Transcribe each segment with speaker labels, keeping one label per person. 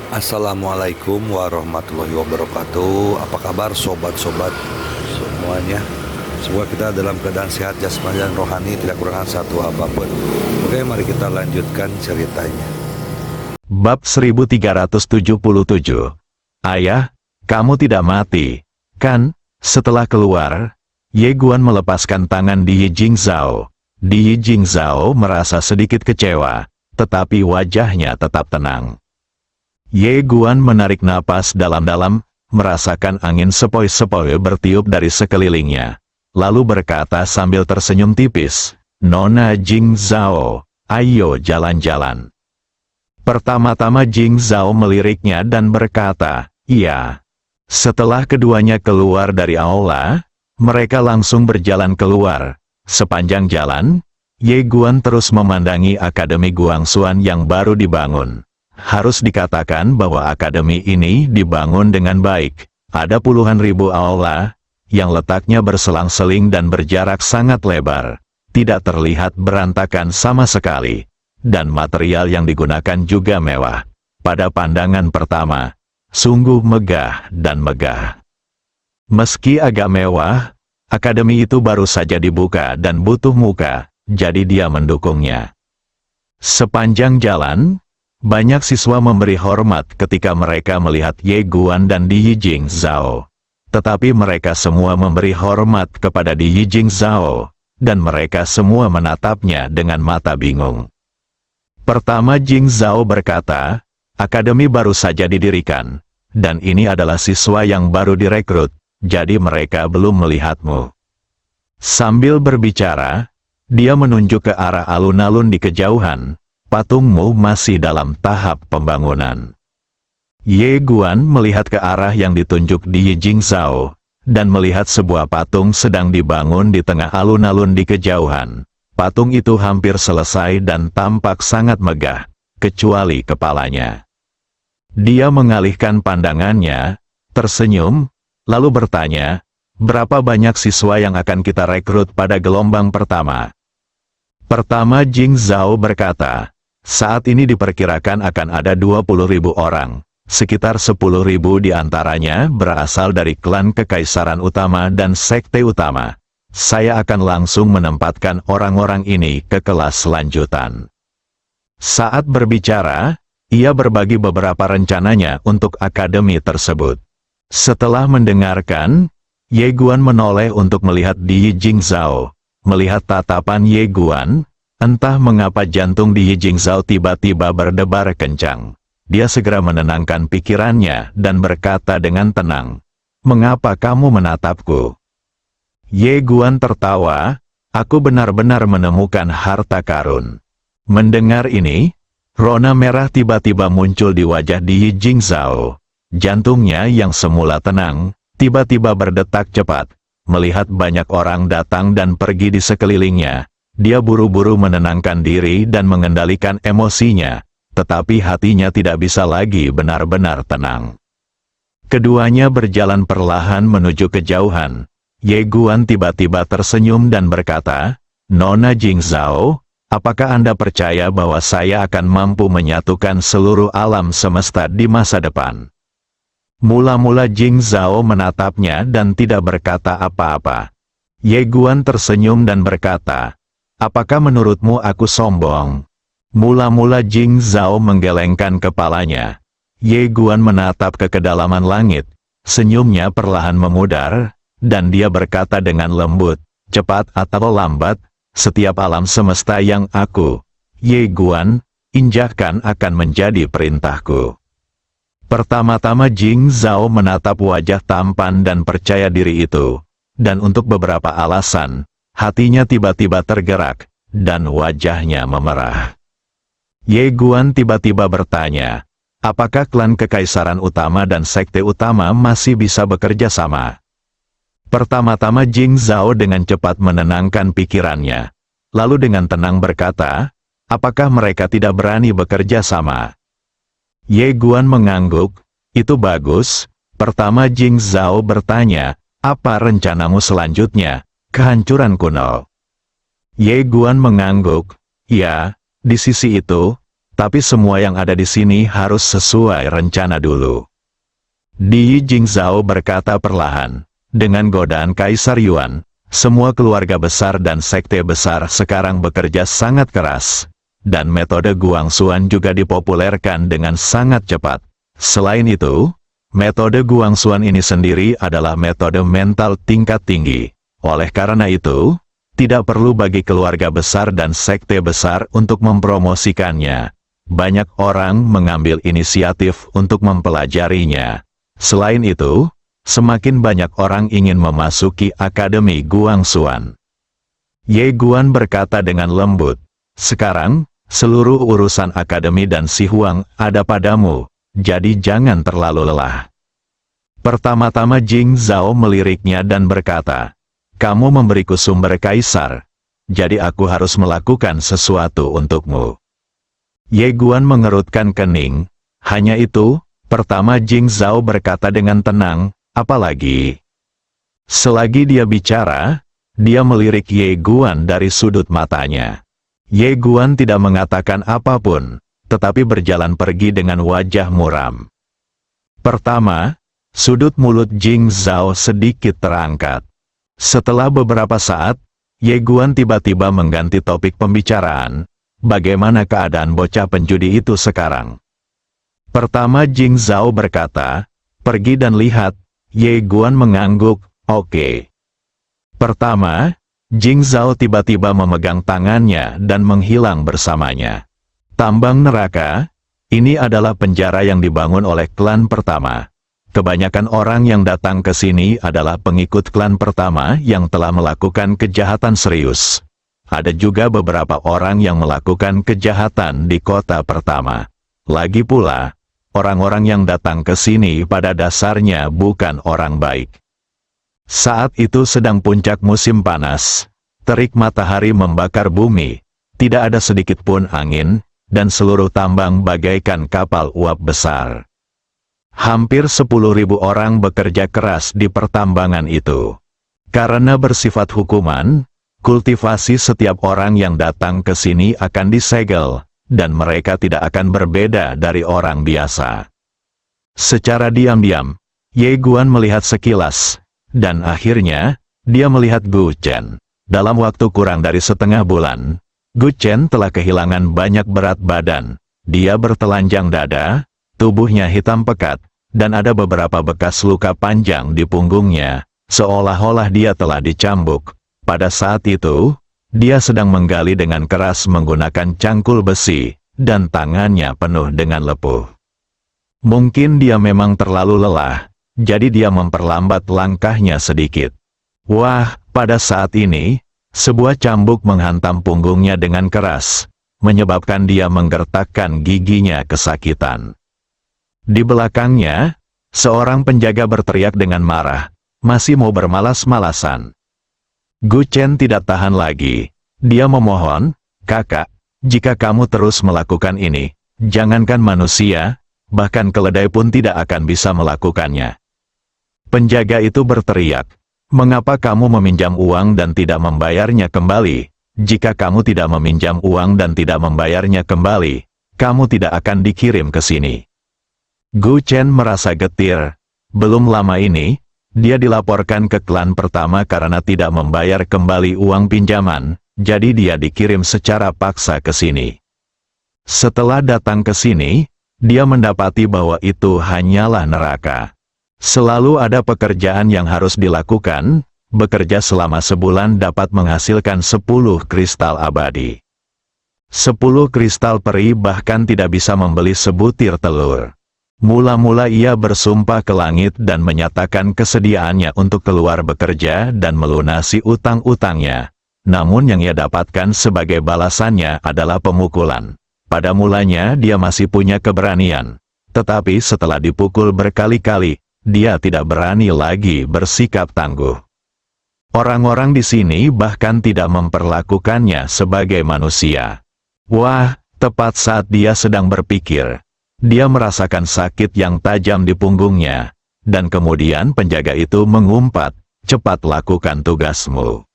Speaker 1: Assalamualaikum warahmatullahi wabarakatuh. Apa kabar sobat-sobat semuanya? Semoga kita dalam keadaan sehat jasmani dan rohani, tidak kekurangan satu apapun. Oke, mari kita lanjutkan ceritanya.
Speaker 2: Bab 1377. Ayah, kamu tidak mati, kan? Setelah keluar, Ye Guan melepaskan tangan Di Jingzhao. Di Jingzhao merasa sedikit kecewa, tetapi wajahnya tetap tenang. Ye Guan menarik napas dalam-dalam, merasakan angin sepoi-sepoi bertiup dari sekelilingnya. Lalu berkata sambil tersenyum tipis, "Nona Jingzhao, ayo jalan-jalan." Pertama-tama Jingzhao meliriknya dan berkata, "Iya." Setelah keduanya keluar dari aula, mereka langsung berjalan keluar. Sepanjang jalan, Ye Guan terus memandangi Akademi Guangxuan yang baru dibangun. Harus dikatakan bahwa akademi ini dibangun dengan baik. Ada puluhan ribu aula, yang letaknya berselang-seling dan berjarak sangat lebar. Tidak terlihat berantakan sama sekali. Dan material yang digunakan juga mewah. Pada pandangan pertama, sungguh megah dan megah. Meski agak mewah, akademi itu baru saja dibuka dan butuh muka, jadi dia mendukungnya. Sepanjang jalan, banyak siswa memberi hormat ketika mereka melihat Ye Guan dan Di Jingzhao. Tetapi mereka semua memberi hormat kepada Di Jingzhao, dan mereka semua menatapnya dengan mata bingung. Pertama Jingzhao berkata, "Akademi baru saja didirikan, dan ini adalah siswa yang baru direkrut, jadi mereka belum melihatmu." Sambil berbicara, dia menunjuk ke arah alun-alun di kejauhan. "Patungmu masih dalam tahap pembangunan." Ye Guan melihat ke arah yang ditunjuk Di Jingzhao, dan melihat sebuah patung sedang dibangun di tengah alun-alun di kejauhan. Patung itu hampir selesai dan tampak sangat megah, kecuali kepalanya. Dia mengalihkan pandangannya, tersenyum, lalu bertanya, "Berapa banyak siswa yang akan kita rekrut pada gelombang pertama?" Pertama Jingzhao berkata, "Saat ini diperkirakan akan ada 20.000 orang, sekitar 10.000 diantaranya berasal dari klan kekaisaran utama dan sekte utama. Saya akan langsung menempatkan orang-orang ini ke kelas lanjutan." Saat berbicara, ia berbagi beberapa rencananya untuk akademi tersebut. Setelah mendengarkan, Ye Guan menoleh untuk melihat Di Jingzhao. Melihat tatapan Ye Guan, entah mengapa jantung Di Jingzhao tiba-tiba berdebar kencang. Dia segera menenangkan pikirannya dan berkata dengan tenang, "Mengapa kamu menatapku?" Ye Guan tertawa, "Aku benar-benar menemukan harta karun." Mendengar ini, rona merah tiba-tiba muncul di wajah Di Jingzhao. Jantungnya yang semula tenang, tiba-tiba berdetak cepat. Melihat banyak orang datang dan pergi di sekelilingnya, dia buru-buru menenangkan diri dan mengendalikan emosinya, tetapi hatinya tidak bisa lagi benar-benar tenang. Keduanya berjalan perlahan menuju kejauhan. Ye Guan tiba-tiba tersenyum dan berkata, "Nona Jingzhao, apakah Anda percaya bahwa saya akan mampu menyatukan seluruh alam semesta di masa depan?" Mula-mula Jingzhao menatapnya dan tidak berkata apa-apa. Ye Guan tersenyum dan berkata, "Apakah menurutmu aku sombong?" Mula-mula Jingzhao menggelengkan kepalanya. Ye Guan menatap ke kedalaman langit. Senyumnya perlahan memudar, dan dia berkata dengan lembut, "Cepat atau lambat, setiap alam semesta yang aku, Ye Guan, injakkan akan menjadi perintahku." Pertama-tama Jingzhao menatap wajah tampan dan percaya diri itu, dan untuk beberapa alasan, hatinya tiba-tiba tergerak, dan wajahnya memerah. Ye Guan tiba-tiba bertanya, "Apakah klan kekaisaran utama dan sekte utama masih bisa bekerja sama?" Pertama-tama Jingzhao dengan cepat menenangkan pikirannya, lalu dengan tenang berkata, "Apakah mereka tidak berani bekerja sama?" Ye Guan mengangguk, "Itu bagus." Pertama Jingzhao bertanya, "Apa rencanamu selanjutnya?" "Kehancuran kuno." Ye Guan mengangguk, "Ya, di sisi itu, Tapi semua yang ada di sini harus sesuai rencana dulu. Di Jingzhou berkata perlahan, dengan godaan Kaisar Yuan, semua keluarga besar dan sekte besar sekarang bekerja sangat keras, dan metode Guangxuan juga dipopulerkan dengan sangat cepat. Selain itu, metode Guangxuan ini sendiri adalah metode mental tingkat tinggi. Oleh karena itu, tidak perlu bagi keluarga besar dan sekte besar untuk mempromosikannya. Banyak orang mengambil inisiatif untuk mempelajarinya. Selain itu, semakin banyak orang ingin memasuki Akademi Guangxuan. Ye Guan berkata dengan lembut, "Sekarang, seluruh urusan akademi dan Si Huang ada padamu, jadi jangan terlalu lelah." Pertama-tama Jingzhou meliriknya dan berkata, "Kamu memberiku sumber kaisar, jadi aku harus melakukan sesuatu untukmu." Ye Guan mengerutkan kening. Hanya itu, pertama Jingzhou berkata dengan tenang, "Apalagi?" Selagi dia bicara, dia melirik Ye Guan dari sudut matanya. Ye Guan tidak mengatakan apapun, tetapi berjalan pergi dengan wajah muram. Pertama, sudut mulut Jingzhou sedikit terangkat. Setelah beberapa saat, Ye Guan tiba-tiba mengganti topik pembicaraan. Bagaimana keadaan bocah penjudi itu sekarang? Pertama Jingzhou berkata, "Pergi dan lihat." Ye Guan mengangguk, "Oke." Pertama, Jingzhou tiba-tiba memegang tangannya dan menghilang bersamanya. Tambang neraka, ini adalah penjara yang dibangun oleh klan pertama. Kebanyakan orang yang datang ke sini adalah pengikut klan pertama yang telah melakukan kejahatan serius. Ada juga beberapa orang yang melakukan kejahatan di kota pertama. Lagi pula, orang-orang yang datang ke sini pada dasarnya bukan orang baik. Saat itu sedang puncak musim panas. Terik matahari membakar bumi. Tidak ada sedikit pun angin, dan seluruh tambang bagaikan kapal uap besar. Hampir 10.000 orang bekerja keras di pertambangan itu. Karena bersifat hukuman, kultivasi setiap orang yang datang ke sini akan disegel, dan mereka tidak akan berbeda dari orang biasa. Secara diam-diam, Ye Guan melihat sekilas, dan akhirnya, dia melihat Gu Chen. Dalam waktu kurang dari setengah bulan, Gu Chen telah kehilangan banyak berat badan. Dia bertelanjang dada, tubuhnya hitam pekat, dan ada beberapa bekas luka panjang di punggungnya, seolah-olah dia telah dicambuk. Pada saat itu, dia sedang menggali dengan keras menggunakan cangkul besi, dan tangannya penuh dengan lepuh. Mungkin dia memang terlalu lelah, jadi dia memperlambat langkahnya sedikit. Wah, pada saat ini, sebuah cambuk menghantam punggungnya dengan keras, menyebabkan dia menggertakkan giginya kesakitan. Di belakangnya, seorang penjaga berteriak dengan marah, "Masih mau bermalas-malasan?" Gu Chen tidak tahan lagi. Dia memohon, "Kakak, jika kamu terus melakukan ini, jangankan manusia, bahkan keledai pun tidak akan bisa melakukannya." Penjaga itu berteriak, "Mengapa kamu meminjam uang dan tidak membayarnya kembali? Jika kamu tidak meminjam uang dan tidak membayarnya kembali, kamu tidak akan dikirim ke sini." Gu Chen merasa getir. Belum lama ini, dia dilaporkan ke klan pertama karena tidak membayar kembali uang pinjaman, jadi dia dikirim secara paksa ke sini. Setelah datang ke sini, dia mendapati bahwa itu hanyalah neraka. Selalu ada pekerjaan yang harus dilakukan, bekerja selama sebulan dapat menghasilkan 10 kristal abadi. 10 kristal peri bahkan tidak bisa membeli sebutir telur. Mula-mula ia bersumpah ke langit dan menyatakan kesediaannya untuk keluar bekerja dan melunasi utang-utangnya. Namun yang ia dapatkan sebagai balasannya adalah pemukulan. Pada mulanya dia masih punya keberanian. Tetapi setelah dipukul berkali-kali, dia tidak berani lagi bersikap tangguh. Orang-orang di sini bahkan tidak memperlakukannya sebagai manusia. Wah, tepat saat dia sedang berpikir, dia merasakan sakit yang tajam di punggungnya, dan kemudian penjaga itu mengumpat, "Cepat lakukan tugasmu."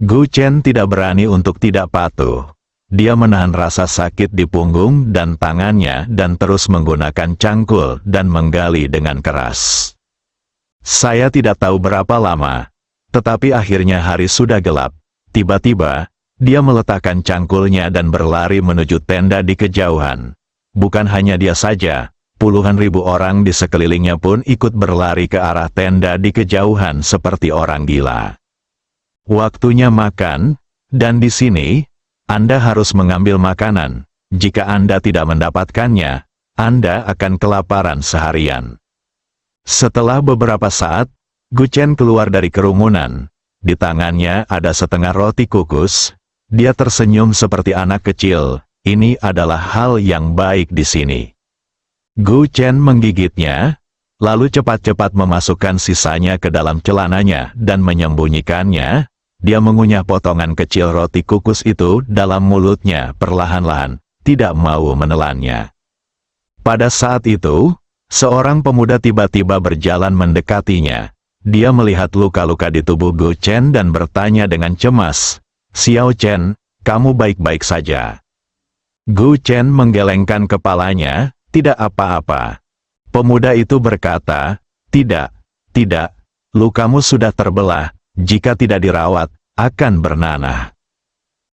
Speaker 2: Gu Chen tidak berani untuk tidak patuh. dia menahan rasa sakit di punggung dan tangannya dan terus menggunakan cangkul dan menggali dengan keras. Saya tidak tahu berapa lama, tetapi akhirnya hari sudah gelap. Tiba-tiba, dia meletakkan cangkulnya dan berlari menuju tenda di kejauhan. Bukan hanya dia saja, puluhan ribu orang di sekelilingnya pun ikut berlari ke arah tenda di kejauhan seperti orang gila. Waktunya makan, dan di sini, Anda harus mengambil makanan. Jika Anda tidak mendapatkannya, Anda akan kelaparan seharian. Setelah beberapa saat, Gu Chen keluar dari kerumunan. Di tangannya ada setengah roti kukus. Dia tersenyum seperti anak kecil. Ini adalah hal yang baik di sini. Gu Chen menggigitnya, lalu cepat-cepat memasukkan sisanya ke dalam celananya dan menyembunyikannya. Dia mengunyah potongan kecil roti kukus itu dalam mulutnya perlahan-lahan, tidak mau menelannya. Pada saat itu, seorang pemuda tiba-tiba berjalan mendekatinya. Dia melihat luka-luka di tubuh Gu Chen dan bertanya dengan cemas, "Xiao Chen, kamu baik-baik saja?" Gu Chen menggelengkan kepalanya, "Tidak apa-apa." Pemuda itu berkata, tidak, lukamu sudah terbelah, jika tidak dirawat, akan bernanah."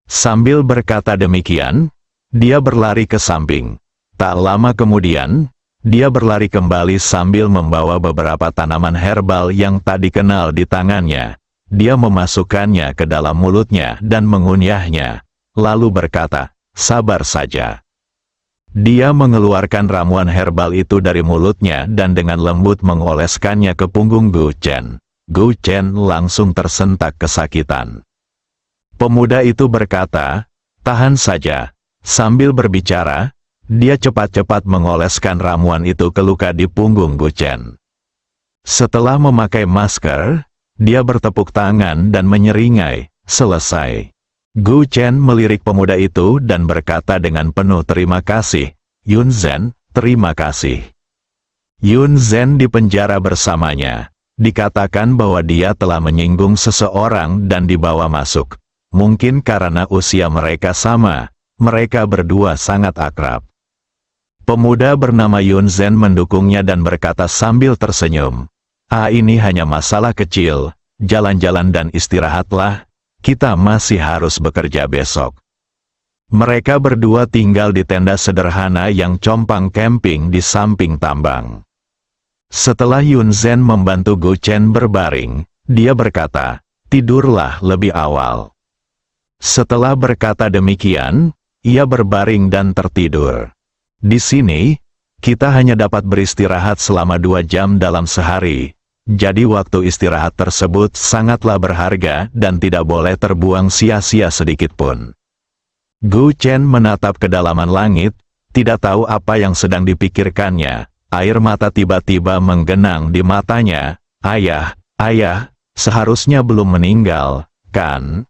Speaker 2: Sambil berkata demikian, dia berlari ke samping. Tak lama kemudian, dia berlari kembali sambil membawa beberapa tanaman herbal yang tak dikenal di tangannya. Dia memasukkannya ke dalam mulutnya dan mengunyahnya, lalu berkata, "Sabar saja." Dia mengeluarkan ramuan herbal itu dari mulutnya dan dengan lembut mengoleskannya ke punggung Gu Chen. Gu Chen langsung tersentak kesakitan. Pemuda itu berkata, "Tahan saja." Sambil berbicara, dia cepat-cepat mengoleskan ramuan itu ke luka di punggung Gu Chen. Setelah memakai masker, dia bertepuk tangan dan menyeringai, "Selesai." Gu Chen melirik pemuda itu dan berkata dengan penuh terima kasih, "Yun Zhen, terima kasih." Yun Zhen dipenjara bersamanya. Dikatakan bahwa dia telah menyinggung seseorang dan dibawa masuk. Mungkin karena usia mereka sama, mereka berdua sangat akrab. Pemuda bernama Yun Zhen mendukungnya dan berkata sambil tersenyum, Ini hanya masalah kecil, jalan-jalan dan istirahatlah, kita masih harus bekerja besok." Mereka berdua tinggal di tenda sederhana yang compang camping di samping tambang. Setelah Yun Zhen membantu Gu Chen berbaring, dia berkata, "Tidurlah lebih awal." Setelah berkata demikian, ia berbaring dan tertidur. Di sini, kita hanya dapat beristirahat selama 2 jam dalam sehari, jadi waktu istirahat tersebut sangatlah berharga dan tidak boleh terbuang sia-sia sedikitpun. Gu Chen menatap kedalaman langit, tidak tahu apa yang sedang dipikirkannya. Air mata tiba-tiba menggenang di matanya. Ayah, seharusnya belum meninggal, kan?"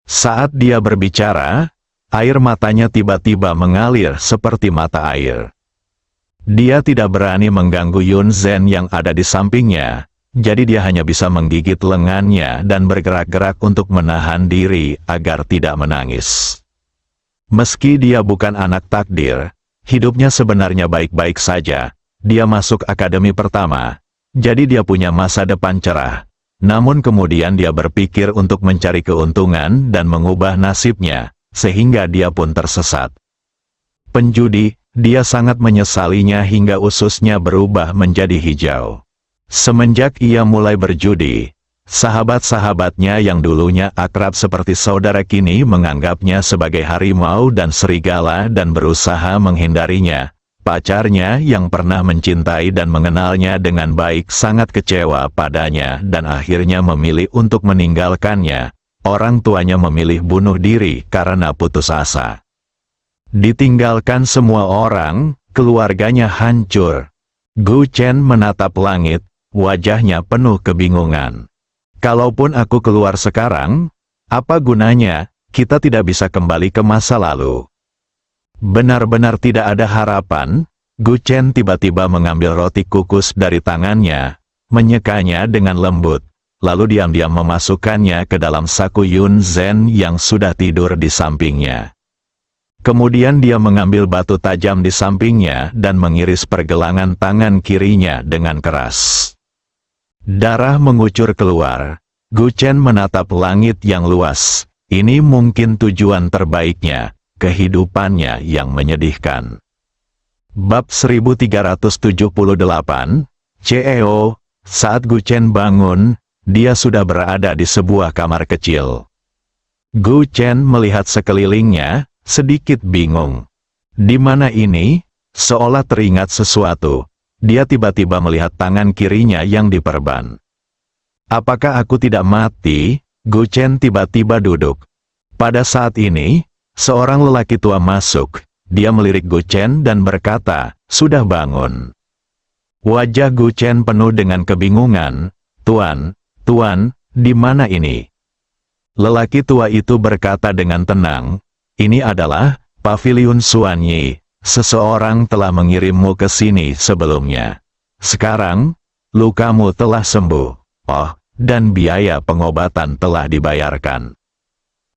Speaker 2: Saat dia berbicara, air matanya tiba-tiba mengalir seperti mata air. Dia tidak berani mengganggu Yun Zhen yang ada di sampingnya, jadi dia hanya bisa menggigit lengannya dan bergerak-gerak untuk menahan diri agar tidak menangis. Meski dia bukan anak takdir, hidupnya sebenarnya baik-baik saja. Dia masuk akademi pertama, jadi dia punya masa depan cerah. Namun kemudian dia berpikir untuk mencari keuntungan dan mengubah nasibnya, sehingga dia pun tersesat. Penjudi, dia sangat menyesalinya hingga ususnya berubah menjadi hijau. Semenjak ia mulai berjudi, sahabat-sahabatnya yang dulunya akrab seperti saudara kini menganggapnya sebagai harimau dan serigala dan berusaha menghindarinya. Pacarnya yang pernah mencintai dan mengenalnya dengan baik sangat kecewa padanya dan akhirnya memilih untuk meninggalkannya. Orang tuanya memilih bunuh diri karena putus asa. Ditinggalkan semua orang, keluarganya hancur. Gu Chen menatap langit, wajahnya penuh kebingungan. "Kalaupun aku keluar sekarang, apa gunanya? Kita tidak bisa kembali ke masa lalu." Benar-benar tidak ada harapan. Gu Chen tiba-tiba mengambil roti kukus dari tangannya, menyekanya dengan lembut, lalu diam-diam memasukkannya ke dalam saku Yun Zhen yang sudah tidur di sampingnya. Kemudian dia mengambil batu tajam di sampingnya dan mengiris pergelangan tangan kirinya dengan keras. Darah mengucur keluar. Gu Chen menatap langit yang luas. Ini mungkin tujuan terbaiknya, kehidupannya yang menyedihkan. Bab 1378, CEO. Saat Gu Chen bangun, dia sudah berada di sebuah kamar kecil. Gu Chen melihat sekelilingnya, sedikit bingung. Di mana ini? Seolah teringat sesuatu. Dia tiba-tiba melihat tangan kirinya yang diperban. Apakah aku tidak mati? Gu Chen tiba-tiba duduk. Pada saat ini, seorang lelaki tua masuk. Dia melirik Gu Chen dan berkata, "Sudah bangun." Wajah Gu Chen penuh dengan kebingungan. Tuan, di mana ini?" Lelaki tua itu berkata dengan tenang, "Ini adalah Paviliun Xuanyi. Seseorang telah mengirimmu ke sini sebelumnya. Sekarang, lukamu telah sembuh. Oh, dan biaya pengobatan telah dibayarkan."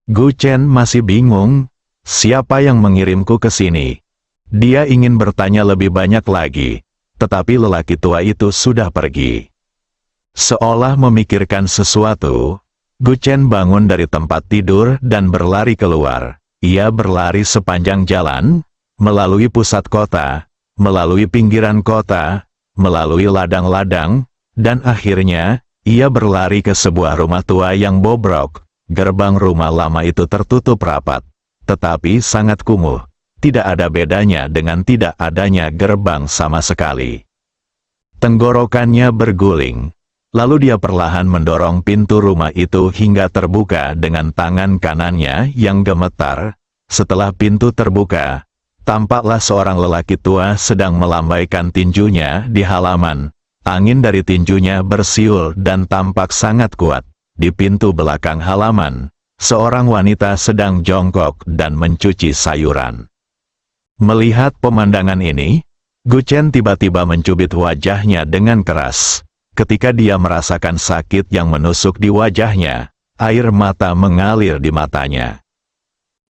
Speaker 2: Gu Chen masih bingung. Siapa yang mengirimku ke sini? Dia ingin bertanya lebih banyak lagi, tetapi lelaki tua itu sudah pergi. Seolah memikirkan sesuatu, Gu Chen bangun dari tempat tidur dan berlari keluar. Ia berlari sepanjang jalan, melalui pusat kota, melalui pinggiran kota, melalui ladang-ladang, dan akhirnya, ia berlari ke sebuah rumah tua yang bobrok. Gerbang rumah lama itu tertutup rapat, tetapi sangat kumuh. Tidak ada bedanya dengan tidak adanya gerbang sama sekali. Tenggorokannya berguling. Lalu dia perlahan mendorong pintu rumah itu hingga terbuka dengan tangan kanannya yang gemetar. Setelah pintu terbuka, tampaklah seorang lelaki tua sedang melambaikan tinjunya di halaman. Angin dari tinjunya bersiul dan tampak sangat kuat. Di pintu belakang halaman, seorang wanita sedang jongkok dan mencuci sayuran. Melihat pemandangan ini, Gu Chen tiba-tiba mencubit wajahnya dengan keras. Ketika dia merasakan sakit yang menusuk di wajahnya, air mata mengalir di matanya.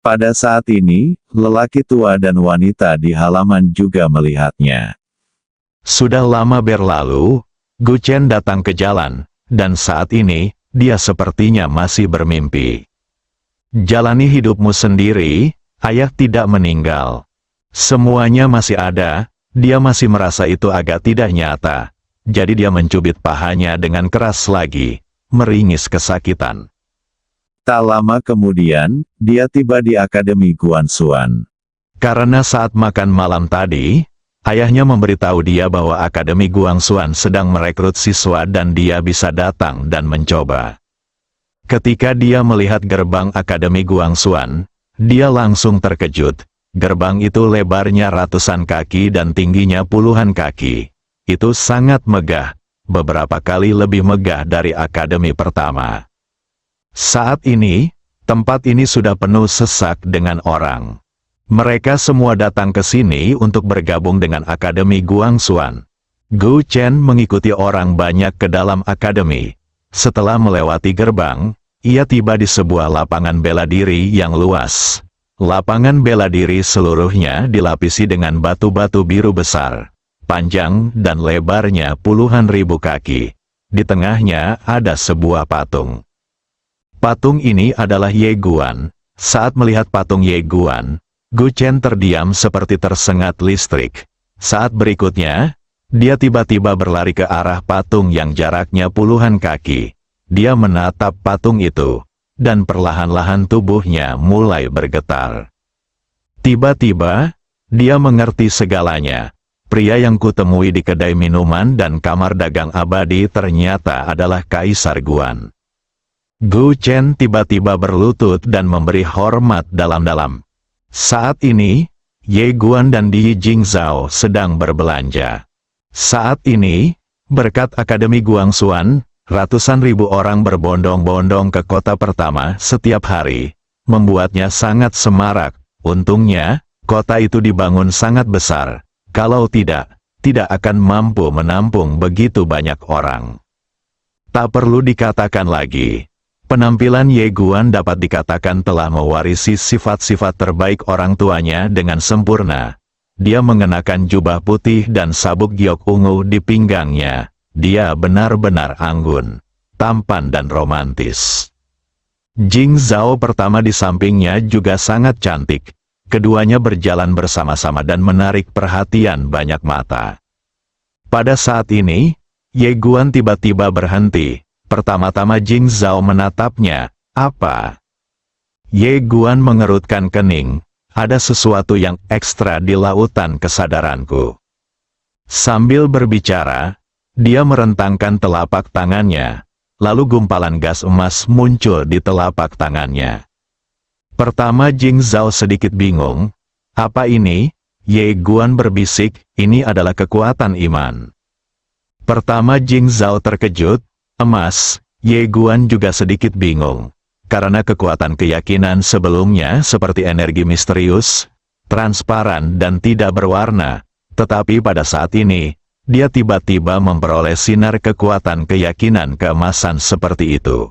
Speaker 2: Pada saat ini, lelaki tua dan wanita di halaman juga melihatnya. Sudah lama berlalu, Gu Chen datang ke jalan, dan saat ini, dia sepertinya masih bermimpi. Jalani hidupmu sendiri, ayah tidak meninggal. Semuanya masih ada, dia masih merasa itu agak tidak nyata. Jadi dia mencubit pahanya dengan keras lagi, meringis kesakitan. Tak lama kemudian, dia tiba di Akademi Guanxuan. Karena saat makan malam tadi, ayahnya memberitahu dia bahwa Akademi Guanxuan sedang merekrut siswa dan dia bisa datang dan mencoba. Ketika dia melihat gerbang Akademi Guanxuan, dia langsung terkejut. Gerbang itu lebarnya ratusan kaki dan tingginya puluhan kaki. Itu sangat megah, beberapa kali lebih megah dari akademi pertama. Saat ini, tempat ini sudah penuh sesak dengan orang. Mereka semua datang ke sini untuk bergabung dengan Akademi Guanxuan. Gu Chen mengikuti orang banyak ke dalam akademi. Setelah melewati gerbang, ia tiba di sebuah lapangan bela diri yang luas. Lapangan bela diri seluruhnya dilapisi dengan batu-batu biru besar. Panjang dan lebarnya puluhan ribu kaki. Di tengahnya ada sebuah patung. Patung ini adalah Ye Guan. Saat melihat patung Ye Guan, Gu Chen terdiam seperti tersengat listrik. Saat berikutnya, dia tiba-tiba berlari ke arah patung yang jaraknya puluhan kaki. Dia menatap patung itu, dan perlahan-lahan tubuhnya mulai bergetar. Tiba-tiba, dia mengerti segalanya. Pria yang kutemui di kedai minuman dan kamar dagang abadi ternyata adalah Kaisar Guan. Gu Chen tiba-tiba berlutut dan memberi hormat dalam-dalam. Saat ini, Ye Guan dan Di Jingzhao sedang berbelanja. Saat ini, berkat Akademi Guanxuan, ratusan ribu orang berbondong-bondong ke kota pertama setiap hari, membuatnya sangat semarak. Untungnya, kota itu dibangun sangat besar. Kalau tidak akan mampu menampung begitu banyak orang. Tak perlu dikatakan lagi, Penampilan Ye Guan dapat dikatakan telah mewarisi sifat-sifat terbaik orang tuanya dengan sempurna. Dia mengenakan jubah putih dan sabuk giok ungu di pinggangnya. Dia benar-benar anggun, tampan dan romantis. Jing Zhao pertama di sampingnya juga sangat cantik. Keduanya berjalan bersama-sama dan menarik perhatian banyak mata. Pada saat ini, Ye Guan tiba-tiba berhenti. Pertama-tama Jing Zhao menatapnya. Apa? Ye Guan mengerutkan kening. Ada sesuatu yang ekstra di lautan kesadaranku. Sambil berbicara, dia merentangkan telapak tangannya. Lalu gumpalan gas emas muncul di telapak tangannya. Pertama Jing Zhao sedikit bingung. Apa ini? Ye Guan berbisik, ini adalah kekuatan iman. Pertama Jing Zhao terkejut. Emas, Ye Guan juga sedikit bingung. Karena kekuatan keyakinan sebelumnya seperti energi misterius, transparan dan tidak berwarna. Tetapi pada saat ini, dia tiba-tiba memperoleh sinar kekuatan keyakinan keemasan seperti itu.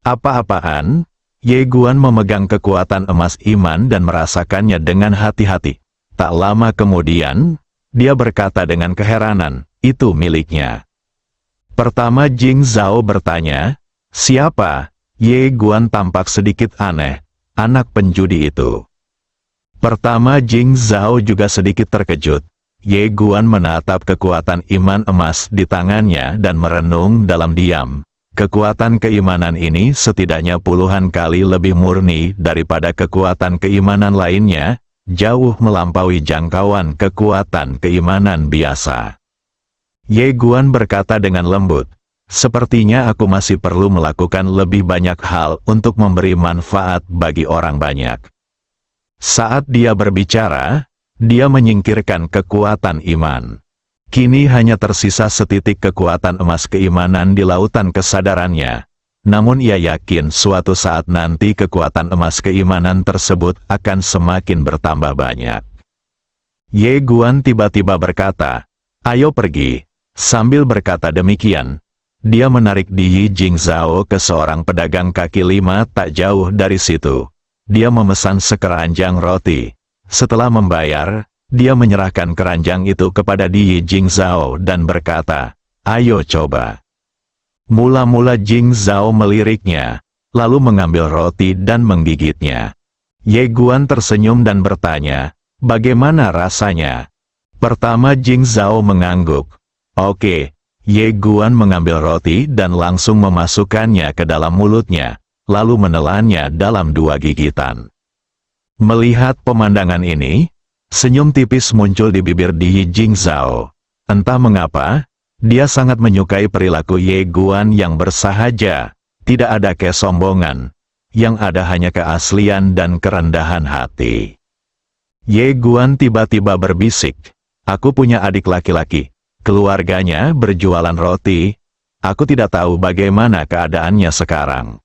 Speaker 2: Apa-apaan? Ye Guan memegang kekuatan emas iman dan merasakannya dengan hati-hati. Tak lama kemudian, dia berkata dengan keheranan, itu miliknya. Pertama Jing Zhao bertanya, siapa? Ye Guan tampak sedikit aneh, anak penjudi itu. Pertama Jing Zhao juga sedikit terkejut. Ye Guan menatap kekuatan iman emas di tangannya dan merenung dalam diam. Kekuatan keimanan ini setidaknya puluhan kali lebih murni daripada kekuatan keimanan lainnya, jauh melampaui jangkauan kekuatan keimanan biasa. Ye Guan berkata dengan lembut, sepertinya aku masih perlu melakukan lebih banyak hal untuk memberi manfaat bagi orang banyak. Saat dia berbicara, dia menyingkirkan kekuatan iman. Kini hanya tersisa setitik kekuatan emas keimanan di lautan kesadarannya. Namun ia yakin suatu saat nanti kekuatan emas keimanan tersebut akan semakin bertambah banyak. Ye Guan tiba-tiba berkata, ayo pergi. Sambil berkata demikian, dia menarik Di Jing Zhao ke seorang pedagang kaki lima tak jauh dari situ. Dia memesan sekeranjang roti. Setelah membayar, dia menyerahkan keranjang itu kepada Di Jing Zhao dan berkata, ayo coba. Mula-mula Jing Zhao meliriknya, lalu mengambil roti dan menggigitnya. Ye Guan tersenyum dan bertanya, bagaimana rasanya? Pertama Jing Zhao mengangguk. Oke, Ye Guan mengambil roti dan langsung memasukkannya ke dalam mulutnya, lalu menelannya dalam 2 gigitan. Melihat pemandangan ini, senyum tipis muncul di bibir Di Jing Zhao. Entah mengapa, dia sangat menyukai perilaku Ye Guan yang bersahaja, tidak ada kesombongan, yang ada hanya keaslian dan kerendahan hati. Ye Guan tiba-tiba berbisik, aku punya adik laki-laki. Keluarganya berjualan roti, aku tidak tahu bagaimana keadaannya sekarang.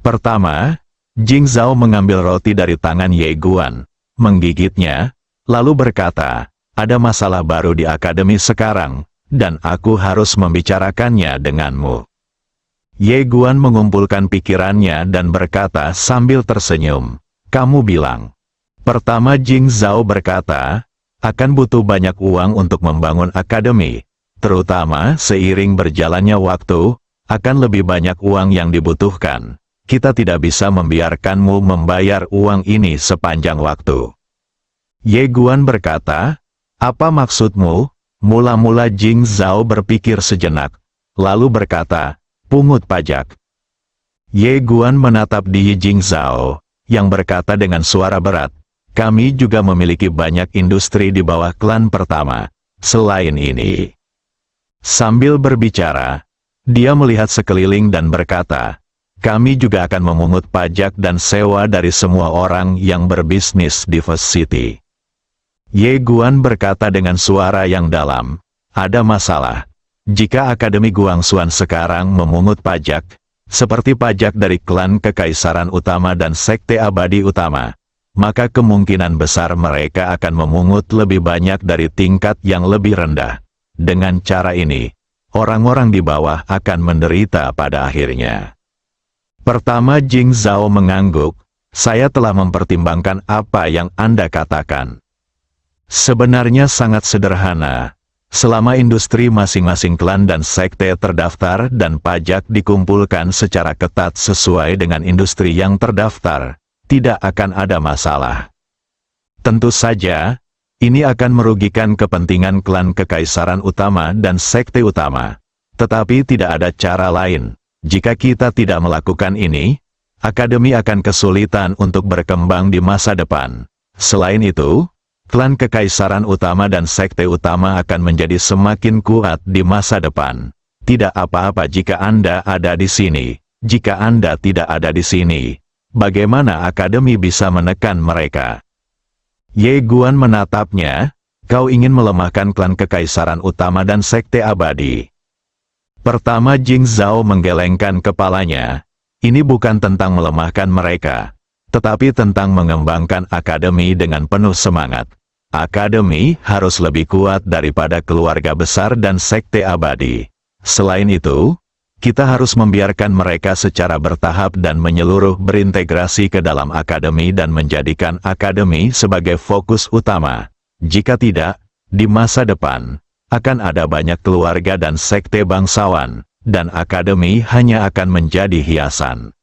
Speaker 2: Pertama, Jing Zhao mengambil roti dari tangan Ye Guan, menggigitnya, lalu berkata, ada masalah baru di akademi sekarang, dan aku harus membicarakannya denganmu. Ye Guan mengumpulkan pikirannya dan berkata sambil tersenyum, kamu bilang. Pertama Jing Zhao berkata, akan butuh banyak uang untuk membangun akademi, terutama seiring berjalannya waktu, akan lebih banyak uang yang dibutuhkan. Kita tidak bisa membiarkanmu membayar uang ini sepanjang waktu. Ye Guan berkata, apa maksudmu? Mula-mula Jing Zhao berpikir sejenak, lalu berkata, pungut pajak. Ye Guan menatap Di Jing Zhao, yang berkata dengan suara berat, kami juga memiliki banyak industri di bawah klan pertama. Selain ini, sambil berbicara, dia melihat sekeliling dan berkata, kami juga akan memungut pajak dan sewa dari semua orang yang berbisnis di First City. Ye Guan berkata dengan suara yang dalam, ada masalah. Jika Akademi Guangxuan sekarang memungut pajak, seperti pajak dari klan Kekaisaran Utama dan Sekte Abadi Utama, maka kemungkinan besar mereka akan memungut lebih banyak dari tingkat yang lebih rendah. Dengan cara ini, orang-orang di bawah akan menderita pada akhirnya. Pertama, Jing Zhao mengangguk. Saya telah mempertimbangkan apa yang Anda katakan. Sebenarnya sangat sederhana. Selama industri masing-masing klan dan sekte terdaftar dan pajak dikumpulkan secara ketat sesuai dengan industri yang terdaftar, tidak akan ada masalah. Tentu saja, ini akan merugikan kepentingan klan kekaisaran utama dan sekte utama. Tetapi tidak ada cara lain. Jika kita tidak melakukan ini, Akademi akan kesulitan untuk berkembang di masa depan. Selain itu, klan kekaisaran utama dan sekte utama akan menjadi semakin kuat di masa depan. Tidak apa-apa jika Anda ada di sini. Jika Anda tidak ada di sini, bagaimana Akademi bisa menekan mereka? Ye Guan menatapnya. Kau ingin melemahkan klan kekaisaran utama dan sekte abadi. Pertama, Jing Zhao menggelengkan kepalanya. Ini bukan tentang melemahkan mereka, tetapi tentang mengembangkan Akademi dengan penuh semangat. Akademi harus lebih kuat daripada keluarga besar dan sekte abadi. Selain itu, kita harus membiarkan mereka secara bertahap dan menyeluruh berintegrasi ke dalam Akademi dan menjadikan Akademi sebagai fokus utama. Jika tidak, di masa depan, akan ada banyak keluarga dan sekte bangsawan, dan Akademi hanya akan menjadi hiasan.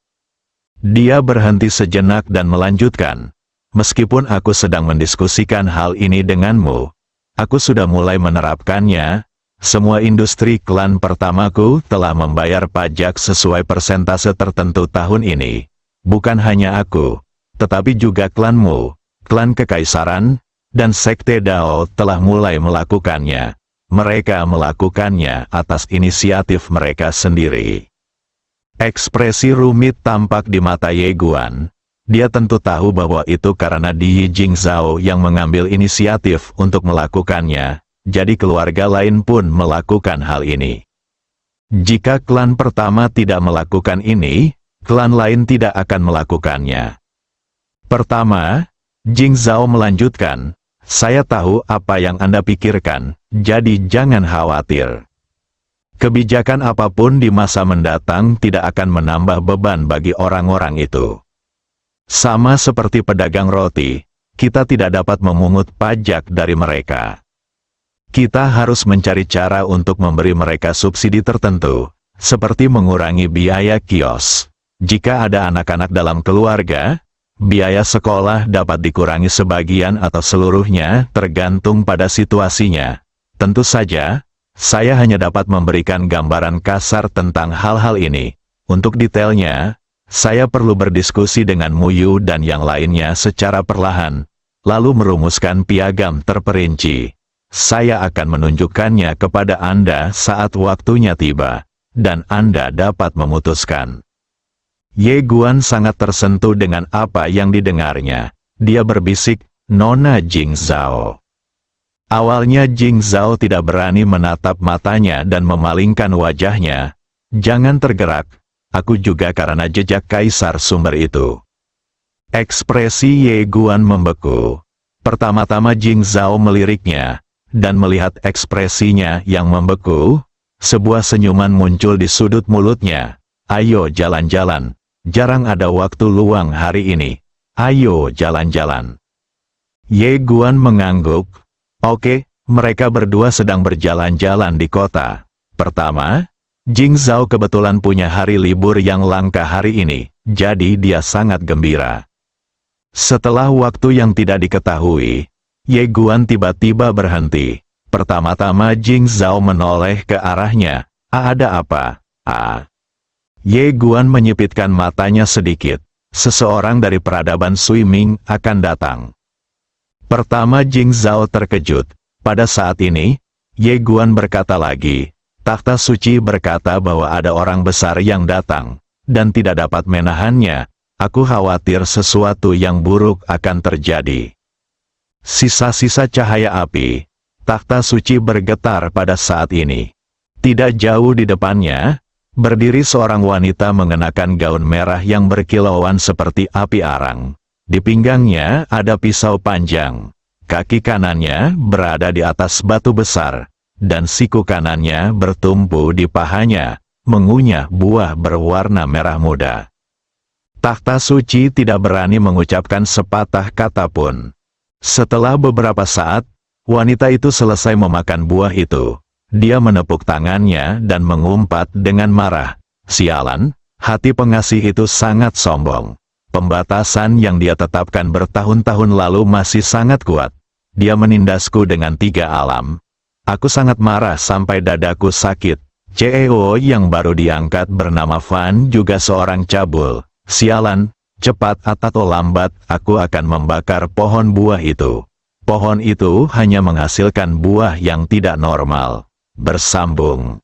Speaker 2: Dia berhenti sejenak dan melanjutkan. Meskipun aku sedang mendiskusikan hal ini denganmu, aku sudah mulai menerapkannya. Semua industri klan pertamaku telah membayar pajak sesuai persentase tertentu tahun ini. Bukan hanya aku, tetapi juga klanmu, klan kekaisaran, dan sekte Dao telah mulai melakukannya. Mereka melakukannya atas inisiatif mereka sendiri. Ekspresi rumit tampak di mata Ye Guan. Dia tentu tahu bahwa itu karena Di Jing Zhao yang mengambil inisiatif untuk melakukannya, jadi keluarga lain pun melakukan hal ini. Jika klan pertama tidak melakukan ini, klan lain tidak akan melakukannya. Pertama, Jing Zhao melanjutkan, saya tahu apa yang Anda pikirkan, jadi jangan khawatir. Kebijakan apapun di masa mendatang tidak akan menambah beban bagi orang-orang itu. Sama seperti pedagang roti, kita tidak dapat memungut pajak dari mereka. Kita harus mencari cara untuk memberi mereka subsidi tertentu, seperti mengurangi biaya kios. Jika ada anak-anak dalam keluarga, biaya sekolah dapat dikurangi sebagian atau seluruhnya tergantung pada situasinya. Tentu saja, saya hanya dapat memberikan gambaran kasar tentang hal-hal ini. Untuk detailnya, saya perlu berdiskusi dengan Muyu dan yang lainnya secara perlahan, lalu merumuskan piagam terperinci. Saya akan menunjukkannya kepada Anda saat waktunya tiba, dan Anda dapat memutuskan. Ye Guan sangat tersentuh dengan apa yang didengarnya. Dia berbisik, Nona Jing Zhao. Awalnya Jing Zhao tidak berani menatap matanya dan memalingkan wajahnya. Jangan tergerak, aku juga karena jejak kaisar sumber itu. Ekspresi Ye Guan membeku. Pertama-tama Jing Zhao meliriknya, dan melihat ekspresinya yang membeku, sebuah senyuman muncul di sudut mulutnya. Ayo jalan-jalan. Jarang ada waktu luang hari ini. Ayo jalan-jalan. Ye Guan mengangguk. Oke, mereka berdua sedang berjalan-jalan di kota. Pertama, Jing Zhao kebetulan punya hari libur yang langka hari ini, jadi dia sangat gembira. Setelah waktu yang tidak diketahui, Ye Guan tiba-tiba berhenti. Pertama-tama Jing Zhao menoleh ke arahnya. Ada apa? Ye Guan menyipitkan matanya sedikit. Seseorang dari peradaban Sui Ming akan datang. Pertama Jing Zhao terkejut. Pada saat ini, Ye Guan berkata lagi, takhta suci berkata bahwa ada orang besar yang datang, dan tidak dapat menahannya. Aku khawatir sesuatu yang buruk akan terjadi. Sisa-sisa cahaya api, takhta suci bergetar pada saat ini. Tidak jauh di depannya, berdiri seorang wanita mengenakan gaun merah yang berkilauan seperti api arang. Di pinggangnya ada pisau panjang. Kaki kanannya berada di atas batu besar, dan siku kanannya bertumpu di pahanya, mengunyah buah berwarna merah muda. Takhta suci tidak berani mengucapkan sepatah kata pun. Setelah beberapa saat, wanita itu selesai memakan buah itu. Dia menepuk tangannya dan mengumpat dengan marah. Sialan, hati pengasih itu sangat sombong. Pembatasan yang dia tetapkan bertahun-tahun lalu masih sangat kuat. Dia menindasku dengan 3 alam. Aku sangat marah sampai dadaku sakit. CEO yang baru diangkat bernama Van juga seorang cabul. Sialan, cepat atau lambat aku akan membakar pohon buah itu. Pohon itu hanya menghasilkan buah yang tidak normal. Bersambung.